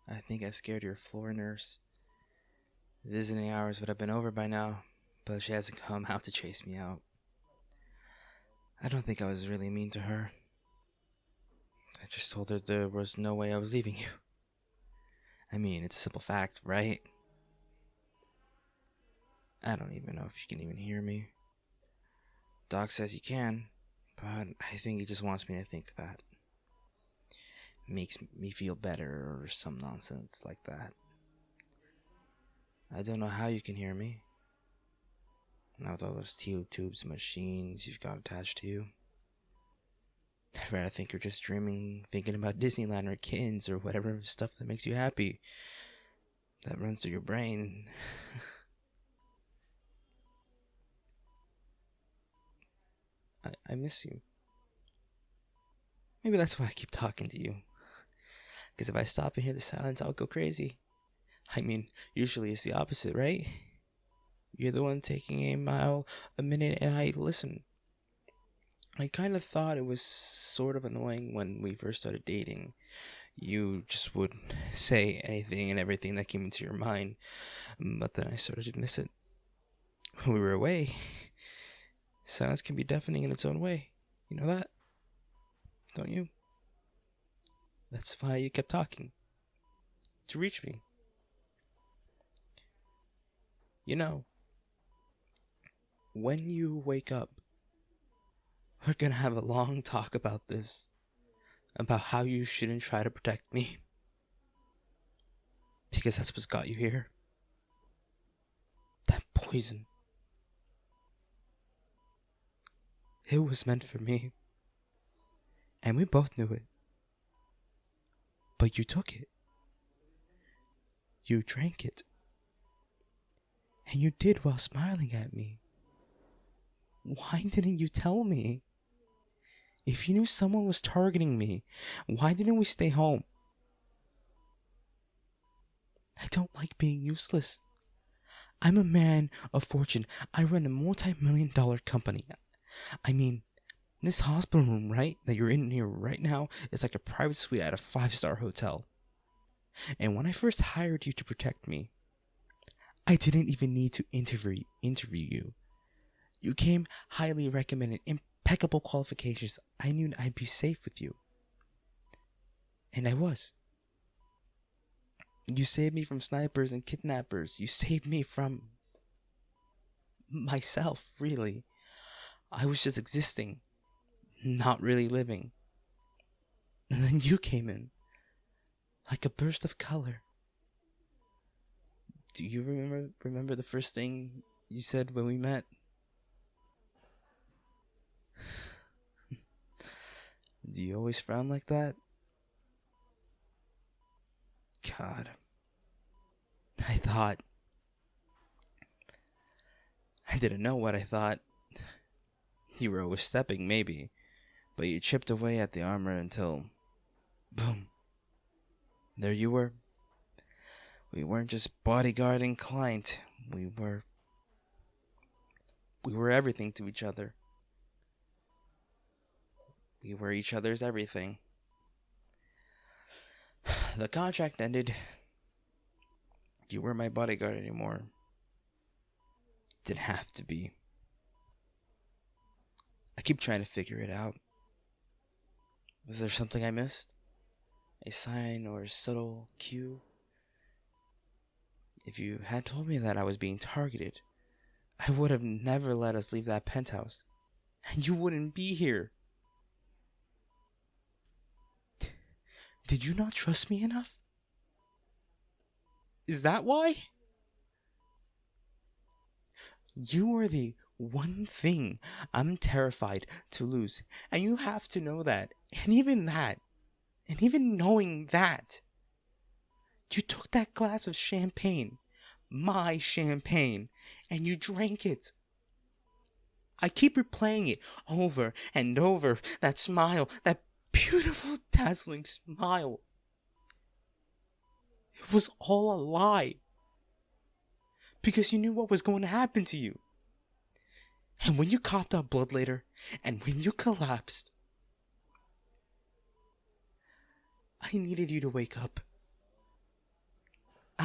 I think I scared your floor nurse. Visiting hours would have been over by now, but she hasn't come out to chase me out. I don't think I was really mean to her. I just told her there was no way I was leaving you. I mean, it's a simple fact, right? I don't even know if you can even hear me. Doc says you can, but I think he just wants me to think that. Makes me feel better or some nonsense like that. I don't know how you can hear me. Not with all those tubes and machines you've got attached to you. I'd rather think you're just dreaming, thinking about Disneyland or kids or whatever stuff that makes you happy. That runs through your brain. I miss you. Maybe that's why I keep talking to you. Because if I stop and hear the silence, I'll go crazy. I mean, usually it's the opposite, right? You're the one taking a mile a minute and I listen. I kind of thought it was sort of annoying when we first started dating. You just would say anything and everything that came into your mind. But then I started to miss it. When we were away, silence can be deafening in its own way. You know that? Don't you? That's why you kept talking. To reach me. You know, when you wake up, we're gonna have a long talk about this. About how you shouldn't try to protect me. Because that's what's got you here. That poison. It was meant for me. And we both knew it. But you took it. You drank it. And you did while smiling at me. Why didn't you tell me? If you knew someone was targeting me, why didn't we stay home? I don't like being useless. I'm a man of fortune. I run a multi-million-dollar company. I mean, this hospital room, right, that you're in here right now is like a private suite at a 5-star hotel. And when I first hired you to protect me, I didn't even need to interview you. You came highly recommended, impeccable qualifications. I knew I'd be safe with you. And I was. You saved me from snipers and kidnappers. You saved me from myself, really. I was just existing, not really living. And then you came in, like a burst of color. Do you remember the first thing you said when we met? Do you always frown like that? God. I didn't know what I thought. You were overstepping, maybe. But you chipped away at the armor until... boom. There you were. We weren't just bodyguard and client. We were everything to each other. We were each other's everything. The contract ended. You weren't my bodyguard anymore. Didn't have to be. I keep trying to figure it out. Was there something I missed? A sign or a subtle cue? If you had told me that I was being targeted, I would have never let us leave that penthouse. And you wouldn't be here. Did you not trust me enough? Is that why? You are the one thing I'm terrified to lose. And you have to know that. And even knowing that, you took that glass of champagne, my champagne, and you drank it. I keep replaying it over and over. That smile, that beautiful, dazzling smile. It was all a lie. Because you knew what was going to happen to you. And when you coughed up blood later, and when you collapsed, I needed you to wake up.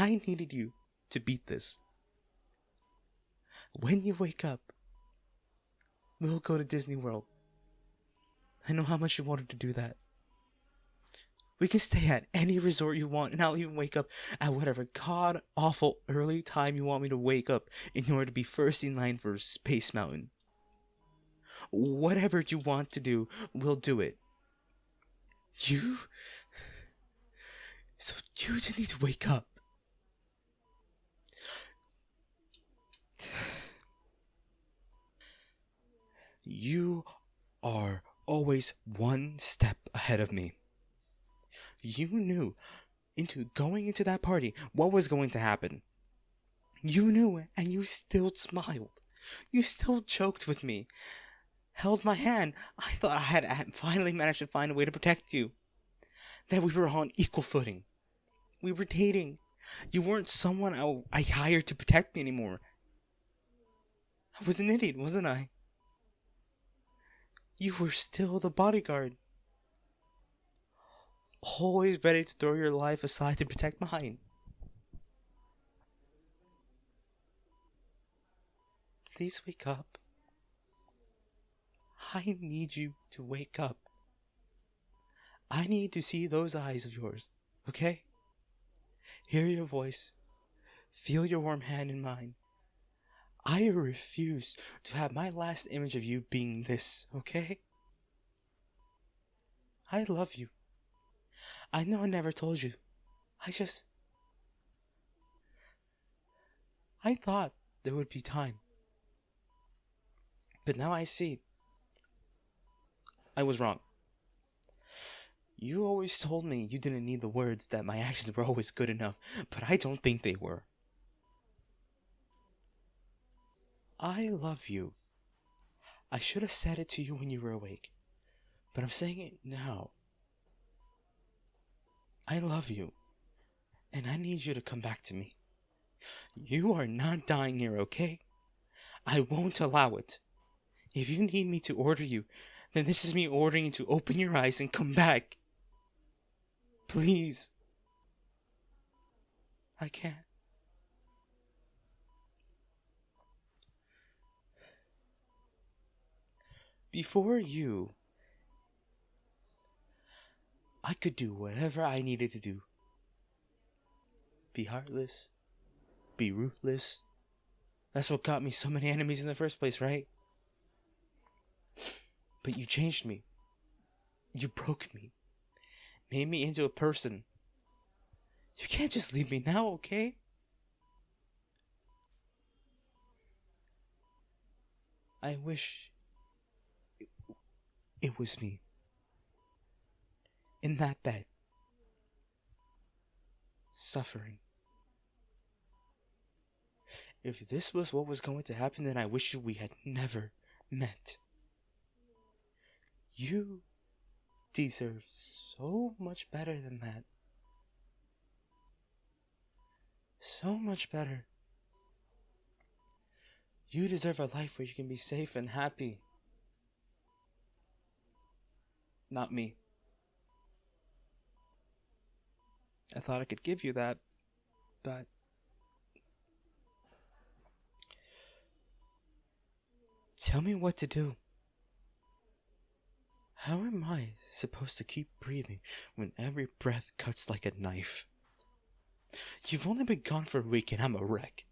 I needed you to beat this. When you wake up, we'll go to Disney World. I know how much you wanted to do that. We can stay at any resort you want, and I'll even wake up at whatever god awful early time you want me to wake up in order to be first in line for Space Mountain. Whatever you want to do, we'll do it. You just need to wake up. You are always one step ahead of me. You knew going into that party what was going to happen. You knew, and you still smiled. You still joked with me. Held my hand. I thought I had finally managed to find a way to protect you. That we were on equal footing. We were dating. You weren't someone I hired to protect me anymore. I was an idiot, wasn't I? You were still the bodyguard. Always ready to throw your life aside to protect mine. Please wake up. I need you to wake up. I need to see those eyes of yours, okay? Hear your voice. Feel your warm hand in mine. I refuse to have my last image of you being this, okay? I love you. I know I never told you. I thought there would be time. But now I see. I was wrong. You always told me you didn't need the words, that my actions were always good enough, but I don't think they were. I love you. I should have said it to you when you were awake, but I'm saying it now. I love you, and I need you to come back to me. You are not dying here, okay? I won't allow it. If you need me to order you, then this is me ordering you to open your eyes and come back. Please. I can't. Before you, I could do whatever I needed to do. Be heartless. Be ruthless. That's what got me so many enemies in the first place, right? But you changed me. You broke me. Made me into a person. You can't just leave me now, okay? I wish it was me. In that bed. Suffering. If this was what was going to happen, then I wish we had never met. You deserve so much better than that. So much better. You deserve a life where you can be safe and happy. Not me. I thought I could give you that, but tell me what to do. How am I supposed to keep breathing when every breath cuts like a knife? You've only been gone for a week and I'm a wreck.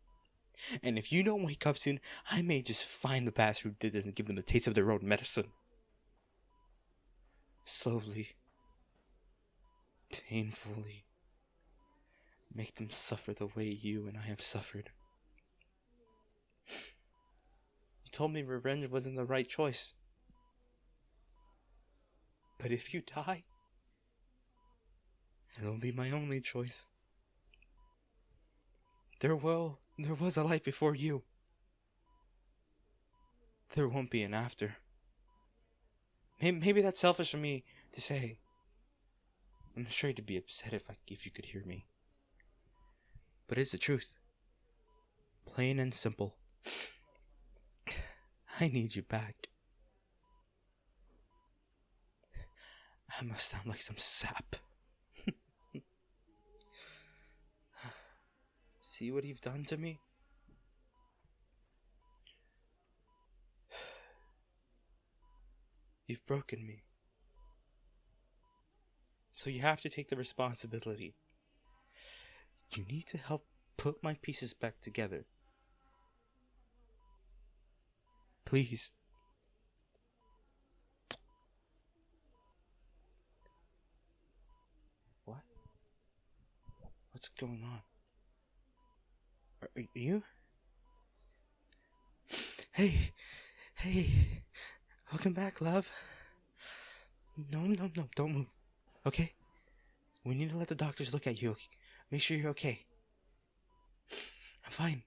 And if you don't wake up soon, I may just find the bastard who did this and give them a taste of their own medicine. Slowly, painfully, make them suffer the way you and I have suffered. You told me revenge wasn't the right choice. But if you die, it'll be my only choice. There was a life before you. There won't be an after. Maybe that's selfish for me to say. I'm sure you'd be upset if you could hear me. But it's the truth. Plain and simple. I need you back. I must sound like some sap. see what you've done to me? You've broken me. So you have to take the responsibility. You need to help put my pieces back together. Please. What? What's going on? Are you? Hey, welcome back, love. No, don't move. Okay? We need to let the doctors look at you. Okay? Make sure you're okay. I'm fine.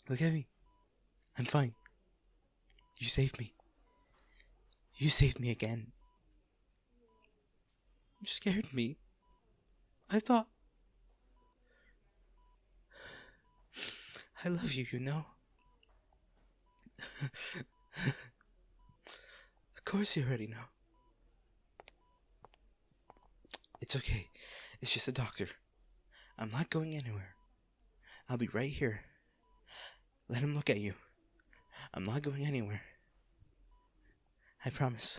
Look at me. I'm fine. You saved me. You saved me again. You scared me. I thought... I love you, you know. Of course you already know. It's okay. It's just a doctor. I'm not going anywhere. I'll be right here. Let him look at you. I'm not going anywhere. I promise.